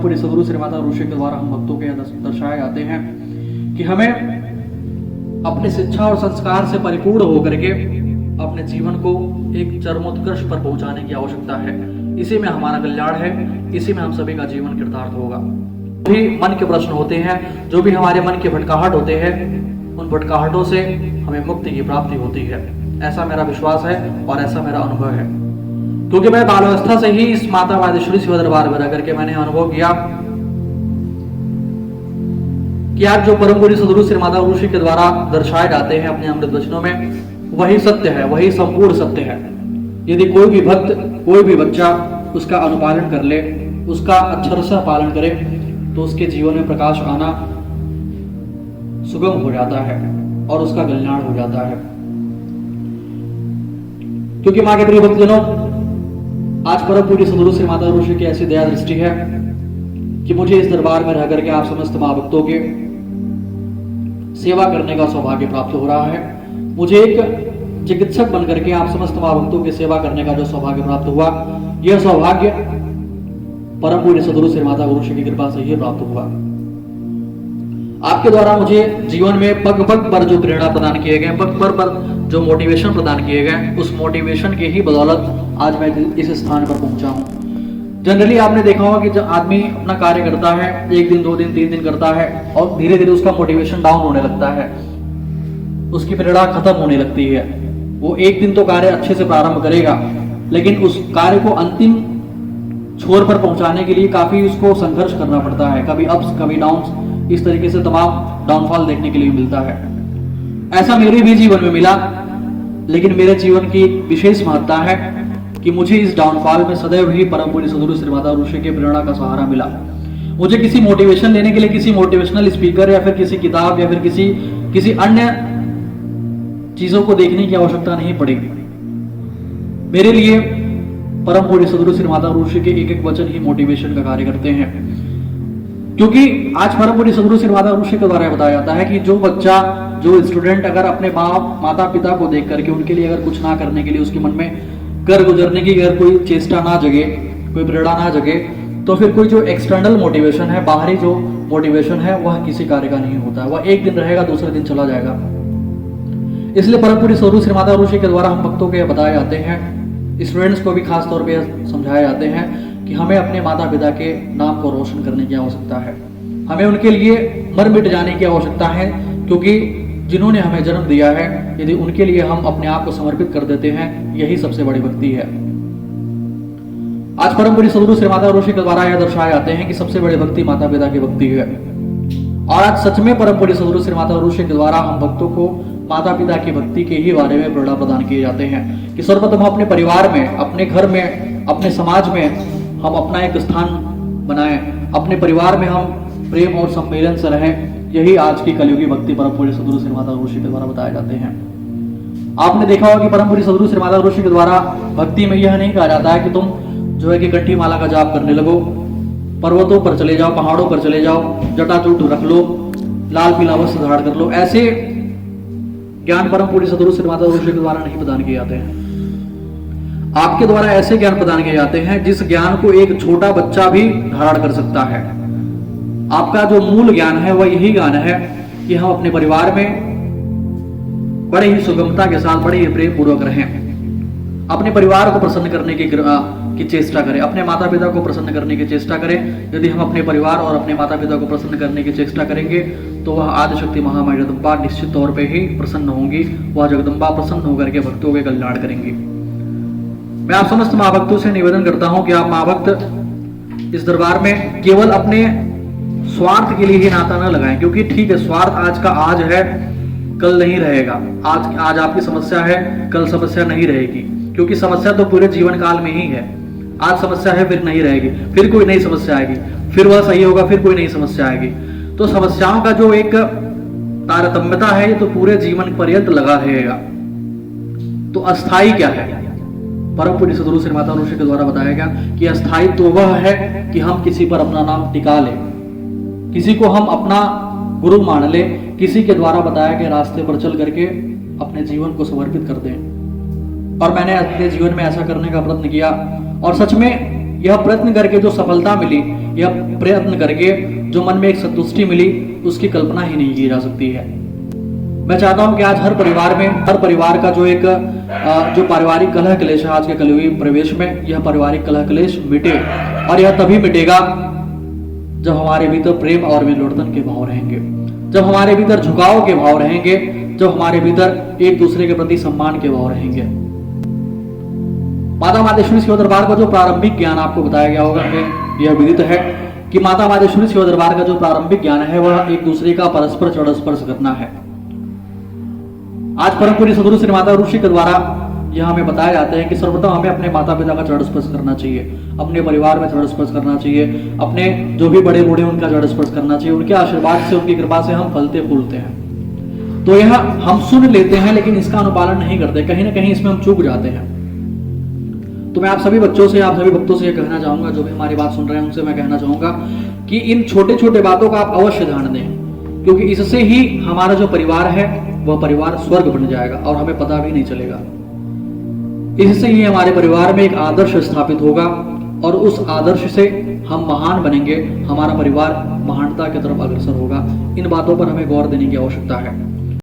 पूरी सदगुरु श्री माता ऋषि के द्वारा हम भक्तों के दर्शाए जाते हैं कि हमें अपनी शिक्षा और संस्कार से परिपूर्ण होकर के अपने जीवन को एक चरमोत्कर्ष पर पहुंचाने की आवश्यकता है। इसी में हमारा कल्याण है, इसी में हम सभी का जीवन कृतार्थ होगा। भी मन के प्रश्न होते हैं, जो भी हमारे मन के भटकाहट होते हैं, उन भटकाहटों से हमें मुक्ति की प्राप्ति होती है। ऐसा मेरा विश्वास है और ऐसा मेरा अनुभव है, क्योंकि मैं बाल्यावस्था से ही इस माता वादेश्वरी शिव दरबार में रह करके मैंने अनुभव किया कि आज जो परम गुरु सदगुरु श्री माता ऋषि के द्वारा दर्शाए जाते हैं अपने अमृत वचनों में, वही सत्य है, वही संपूर्ण सत्य है। यदि कोई भी भक्त, कोई भी बच्चा उसका अनुपालन कर ले, उसका अक्षरशः पालन करे, तो उसके जीवन में प्रकाश आना सुगम हो जाता है और उसका कल्याण हो जाता है। क्योंकि मां के प्रिय भक्तजनों, आज परम पूज्य सदगुरु श्री माता ऋषि की ऐसी दया दृष्टि है कि मुझे इस दरबार में रह करके आप समस्त मां भक्तों के सेवा करने का सौभाग्य प्राप्त हो रहा है। मुझे एक चिकित्सक बनकर के आप समस्त मां भक्तों की सेवा करने का जो सौभाग्य प्राप्त हुआ, यह सौभाग्य परम पूज्य सदगुरु श्री माता ऋषि की कृपा से ही प्राप्त हुआ। आपके द्वारा मुझे जीवन में पग पग पर जो प्रेरणा प्रदान किए गए, पग पर जो मोटिवेशन प्रदान किए गए, उस मोटिवेशन की ही बदौलत आज मैं इस स्थान पर पहुंचा हूं। जनरली आपने देखा होगा कि जब आदमी अपना कार्य करता है, 1 दिन 2 दिन 3 दिन करता है और धीरे धीरे उसका मोटिवेशन डाउन होने लगता है, उसकी प्रेरणा खत्म होने लगती है। वो 1 दिन तो कार्य अच्छे से प्रारंभ करेगा, लेकिन उस कार्य को अंतिम छोर पर पहुंचाने के लिए काफी उसको संघर्ष करना पड़ता है, कभी अप्स कभी डाउन्स, इस तरीके से तमाम डाउनफॉल देखने के लिए मिलता है। ऐसा मेरे भी जीवन में मिला, लेकिन मेरे जीवन की विशेष महत्ता है कि मुझे इस डाउनफॉल में सदैव ही परम पूज्य सदगुरु श्री माता ऋषि के प्रेरणा का सहारा मिला। मुझे किसी मोटिवेशन लेने के लिए किसी मोटिवेशनल स्पीकर या फिर किसी किताब या फिर किसी अन्य चीजों को देखने की आवश्यकता नहीं पड़ी। मेरे लिए परम पूज्य सदगुरु श्री माता ऋषि के एक एक वचन ही मोटिवेशन का कार्य करते हैं। क्योंकि आज परम पूज्य सदगुरु श्री माता ऋषि के द्वारा बताया जाता है कि जो बच्चा, जो स्टूडेंट अगर अपने माता पिता को देख करके उनके लिए अगर कुछ ना करने के लिए उसके मन में कर गुजरने की अगर कोई चेष्टा ना जगे, कोई प्रेरणा ना जगे, तो फिर कोई जो एक्सटर्नल मोटिवेशन है, बाहरी जो मोटिवेशन है, वह किसी कार्य का नहीं होता है। वह 1 दिन रहेगा, दूसरे दिन चला जाएगा। इसलिए परम पूज्य सदगुरु श्री माता ऋषि के द्वारा हम भक्तों के बताए जाते हैं, स्टूडेंट्स को भी खास तौर पे समझाए जाते हैं कि हमें अपने माता पिता के नाम को रोशन करने की आवश्यकता है। हमें उनके लिए मर मिट जाने की आवश्यकता है, क्योंकि जिन्होंने हमें जन्म दिया है, यदि उनके लिए हम अपने आप को समर्पित कर देते हैं, यही सबसे बड़ी भक्ति है। आज परम पूज्य सदगुरु श्री माता ऋषि के द्वारा यह दर्शाए जाते हैं कि सबसे बड़ी भक्ति माता पिता की भक्ति है। और आज सच में परम पूज्य सदगुरु श्री माता ऋषि के द्वारा हम भक्तों को माता पिता की भक्ति के ही बारे में प्रेरणा प्रदान किए जाते हैं कि सर्वप्रथम अपने परिवार में, अपने घर में, अपने समाज में हम अपना एक स्थान बनाएं, अपने परिवार में हम प्रेम और सम्मेलन से रहें। यही आज की कलयुगी भक्ति परम पूज्य सदगुरु श्री माता ऋषि के द्वारा बताए जाते हैं। आपने देखा होगा कि परम पूज्य सदगुरु श्री माता ऋषि के द्वारा भक्ति में यह नहीं कहा जाता है कि तुम जो है कि कंठी माला का जाप करने लगो, पर्वतों पर चले जाओ, पहाड़ों पर चले जाओ, जटाजूट रख लो, लाल पीला वस्त्र धारण कर लो। ऐसे ज्ञान परम पूज्य सदगुरु श्री माता ऋषि के द्वारा नहीं प्रदान किए जाते हैं। आपके द्वारा ऐसे ज्ञान प्रदान किए जाते हैं जिस ज्ञान को एक छोटा बच्चा भी धारण कर सकता है। आपका जो मूल ज्ञान है वह यही ज्ञान है कि हम अपने परिवार में बड़े ही सुगमता के साथ, बड़े ही प्रेम पूर्वक रहें, अपने परिवार को प्रसन्न करने की चेष्टा करें, अपने माता पिता को प्रसन्न करने की चेष्टा करें। यदि हम अपने परिवार और अपने माता पिता को प्रसन्न करने की चेष्टा करेंगे, तो वह आदिशक्ति महामाया जगदम्बा निश्चित तौर पे ही प्रसन्न होंगी। वह जगदम्बा प्रसन्न होकर के भक्तों के कल्याण करेंगी। मैं आप समस्त माँ भक्तों से निवेदन करता हूं कि आप माँ भक्त इस दरबार में केवल अपने स्वार्थ के लिए ही नाता न लगाएं, क्योंकि ठीक है, स्वार्थ आज का आज है, कल नहीं रहेगा। आज आपकी समस्या है, कल समस्या नहीं रहेगी, क्योंकि समस्या तो पूरे जीवन काल में ही है। आज समस्या है, फिर नहीं रहेगी, फिर कोई नई समस्या आएगी, फिर वह सही होगा, फिर कोई नई समस्या आएगी। तो समस्याओं का जो एक तारतम्यता है, ये तो पूरे जीवन पर्यंत लगा रहेगा। तो अस्थाई क्या है? परम पूज्य सदगुरु श्री माता ऋषि के द्वारा बताया गया कि अस्थाई तो वह है कि हम किसी पर अपना नाम टिका लें, किसी को हम अपना गुरु मान ले, किसी के द्वारा बताया गए रास्ते पर चल करके अपने जीवन को समर्पित कर दें। और मैंने अपने जीवन में ऐसा करने का प्रयत्न किया और सच में यह प्रयत्न करके जो सफलता मिली, यह प्रयत्न करके जो मन में एक संतुष्टि मिली, उसकी कल्पना ही नहीं की जा सकती है। मैं चाहता हूं कि आज हर परिवार का जो एक जो पारिवारिक कलह क्लेश है आज के कलयुगी प्रवेश में, यह पारिवारिक कलह क्लेश मिटे, और यह तभी मिटेगा जब हमारे भीतर प्रेम और मिलवर्तन के भाव रहेंगे, जब हमारे भीतर झुकाव के भाव रहेंगे, जब हमारे भीतर एक दूसरे के प्रति सम्मान के भाव रहेंगे। माता मातेश्वरी शिव दरबार का जो प्रारंभिक ज्ञान आपको बताया गया होगा, हमें यह विदित है कि माता मातेश्वरी शिव दरबार का जो प्रारंभिक ज्ञान है वह एक दूसरे का परस्पर चरण स्पर्श करना है। आज परम पूज्य सद्गुरु श्री माता ऋषि के द्वारा यह हमें बताया जाता है कि सर्वप्रथम हमें अपने माता पिता का चरण स्पर्श करना चाहिए, अपने परिवार में चरण स्पर्श करना चाहिए, अपने जो भी बड़े बूढ़े उनका चरण स्पर्श करना चाहिए। उनके आशीर्वाद से, उनकी कृपा से हम फलते फूलते हैं। तो यह हम सुन लेते हैं लेकिन इसका अनुपालन नहीं करते, कहीं ना कहीं इसमें हम चूक जाते हैं। तो मैं आप सभी बच्चों से, आप सभी भक्तों से यह कहना चाहूंगा, जो भी हमारी बात सुन रहे हैं उनसे मैं कहना चाहूंगा कि इन छोटे छोटे बातों का आप अवश्य ध्यान दें, क्योंकि इससे ही हमारा जो परिवार है वह परिवार स्वर्ग बन जाएगा और हमें पता भी नहीं चलेगा। इससे ही हमारे परिवार में एक आदर्श स्थापित होगा और उस आदर्श से हम महान बनेंगे, हमारा परिवार महानता की तरफ अग्रसर होगा। इन बातों पर हमें गौर देने की आवश्यकता है।